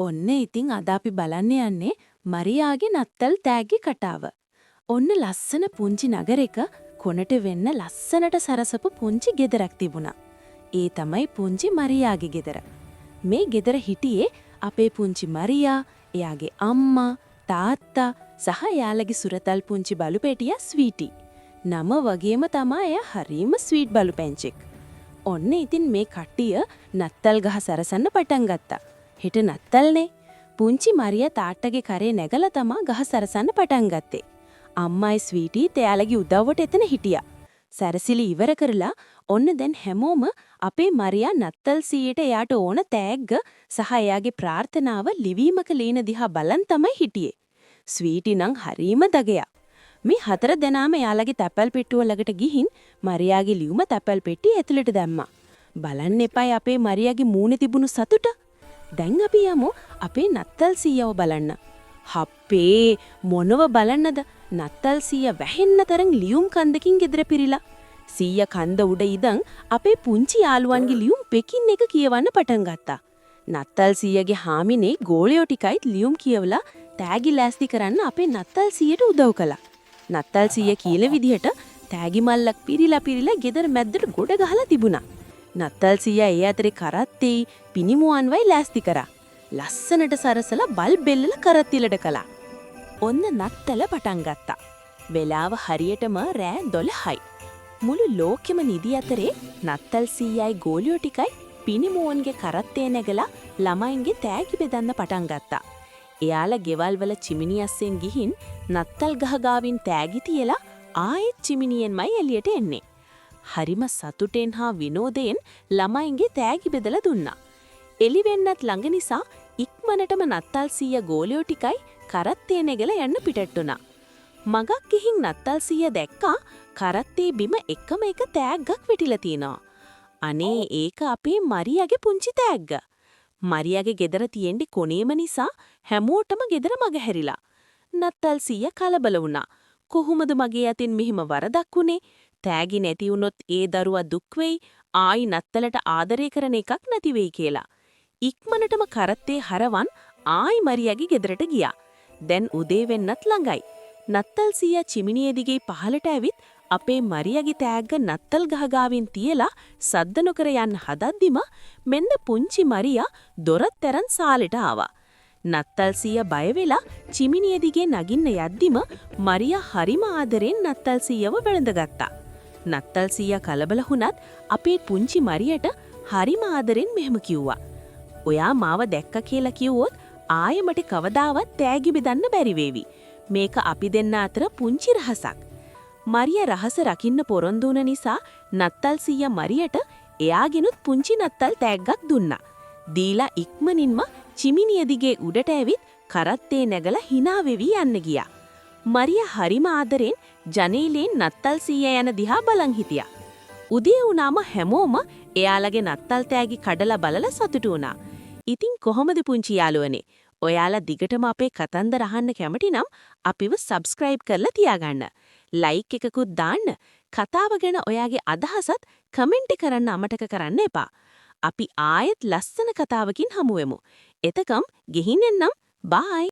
ඔන්න ඉතින් අද අපි බලන්න යන්නේ මරියාගේ නත්තල් තෑග්ගේ කතාව. ඔන්න ලස්සන පුංචි නගරයක කොනට වෙන්න ලස්සනට සරසපු පුංචි ගෙදරක් තිබුණා. ඒ තමයි පුංචි මරියාගේ ගෙදර. මේ ගෙදර හිටියේ අපේ පුංචි මරියා, එයාගේ අම්මා, තාත්තා සහ එයාලගේ සුරතල් පුංචි බලුපැටියා ස්වීටි. නම වගේම තමයි එයා හරීම ස්වීට් බලුපැංචෙක්. ඔන්න ඉතින් මේ කට්ටිය නත්තල් ගහ සරසන්න පටන් ගත්තා. හෙට නත්තල්නේ. පුංචි මරියා තාත්තගේ කරේ නැගලා තමා ගහ සරසන්න පටන් ගත්තේ. අම්මයි ස්වීටීත් එයාලගේ උදව්වට එතන හිටියා. සැරසිලි ඉවර කරලා ඔන්න දැන් හැමෝම අපේ මරියා නත්තල් සීයට එයාට ඕන තෑග්ග සහ එයාගේ ප්‍රාර්ථනාව ලිවීමක ලීන දිහා බලන් තමයි හිටියේ. ස්වීටි නම් හරීම දගයා. මේ හතර දෙනාම එයාලගේ තැපැල් පෙට්ටුව ළඟට ගිහින් මරියාගේ ලියුම තැපැල් පෙට්ටිය ඇතුළට දැම්මා. බලන්න එපායි අපේ මරියාගේ මූණේ තිබුණු සතුට. දැන් අපි යමු අපේ නත්තල් සීයව බලන්න. හප්පේ මොනව බලන්නද? නත්තල් සීය වැහෙන්න තරම් ලියුම් කන්දකින් ගෙදර පිරිලා. සීය කන්ද උඩ ඉඳන් අපේ පුංචි යාළුවන්ගේ ලියුම් පෙකින් එක කියවන්න පටන් ගත්තා. නත්තල් සීයගේ හාමිනේ ගෝලයෝ ටිකයිත් ලියුම් කියවලා තෑගි ලෑස්ති කරන්න අපේ නත්තල් සීයට උදව් කළා. නත්තල් සීය කීල විදිහට තෑගි මල්ලක් පිරිලා ගෙදර මැද්දට ගොඩ ගහලා තිබුණා. නත්තල් සීයා ඒ අතරේ කරත්තේ පිනිමුවන්වයි ලෑස්ති කරා. ලස්සනට සරසලා බල් බෙල්ලලා කරත්තිලට කළා. ඔන්න නත්තල පටන් ගත්තා. වෙලාව හරියටම රෑ 12යි. මුළු ලෝකෙම නිදි අතරේ නත්තල් සීයයි ගෝලියෝ ටිකයි පිනිමුවන්ගේ කරත්තේ නැගලා ළමයින්ගේ තෑගි බෙදන්න පටන් ගත්තා. එයාලා ගෙවල් වල චිමිනි අස්සෙන් ගිහින් නත්තල් ගහ ගාවින් තෑගි තියලා ආයෙත් චිමිනියෙන්මයි එළියට එන්නේ. හරිම සතුටෙන් හා විනෝදයෙන් ළමයින්ගේ තෑගි බෙදලා දුන්නා. එළි වෙන්නත් ළඟ නිසා ඉක්මනටම නත්තල් සීය ගෝලියෝ ටිකයි කරත්තේ නැගලා යන්න පිටත් වුණා. මගක් ගිහින් නත්තල් සීය දැක්කා කරත්තේ බිම එකම එක තෑග්ගක් වෙටිලා තිනවා. අනේ ඒක අපේ මරියාගේ පුංචි තෑග්ග. මරියාගේ ගෙදර තියෙන්නේ කොනේම නිසා හැමෝටම ගෙදර මගහැරිලා. නත්තල් සීය කලබල වුණා. කොහොමද මගේ අතින් මෙහිම වරදක් වුනේ? තෑගි නැති වුණොත් ඒ දරුවා දුක් වෙයි. ආයි නත්තලට ආදරය කරන එකක් නැති වෙයි කියලා. ඉක්මනටම කරත්තේ හරවන් ආයි මරියාගේ ගෙදරට ගියා. දැන් උදේ වෙන්නත් ළඟයි. නත්තල් සීයා චිමිනිය දිගේ පහළට ඇවිත් අපේ මරියාගේ තෑග්ග නත්තල් ගහ ගාවින් තියලා සද්ද නොකර යන්න හදද්දිම මෙන්න පුංචි මරියා දොරත් තරන් සාලෙට ආවා. නත්තල් සීයා බය වෙලා චිමිනිය දිගේ නගින්න යද්දිම මරියා හරිම ආදරෙන් නත්තල් සීයව වැළඳගත්තා. නත්තල් සීයා කලබල වුණත් අපේ පුංචි මරියට හරිම ආදරෙන් මෙහෙම කිව්වා. ඔයා මාව දැක්ක කියලා කිව්වොත් ආයෙ මට කවදාවත් තෑගි බෙදන්න බැරි වේවි. මේක අපි දෙන්න අතර පුංචි රහසක්. මරියා රහස රකින්න පොරොන්දු වුණ නිසා නත්තල් සීයා මරියට එයාගෙනුත් පුංචි නත්තල් තෑග්ගක් දුන්නා. දීලා ඉක්මනින්ම චිමිනිය දිගේ උඩට ඇවිත් කරත්තේ නැගලා hina වෙවි යන්න ගියා. මරියා හරිම ආදරෙන් ජනේලෙන් නත්තල් සීයා යන දිහා බලන් හිටියා. උදේ වුණාම හැමෝම එයාලගේ නත්තල් තෑගි කඩලා බලලා සතුටු වුණා. ඉතින් කොහොමද පුංචි යාළුවනේ? ඔයාලා දිගටම අපේ කතන්දර අහන්න කැමති නම් අපිව සබ්ස්ක්‍රයිබ් කරලා තියාගන්න. ලයික් එකකුත් දාන්න. කතාව ගැන ඔයාගේ අදහසත් කමෙන්ට් කරන්න අමතක කරන්න එපා. අපි ආයෙත් ලස්සන කතාවකින් හමු වෙමු. එතකම් ගෙහින් එන්නම්. බයි.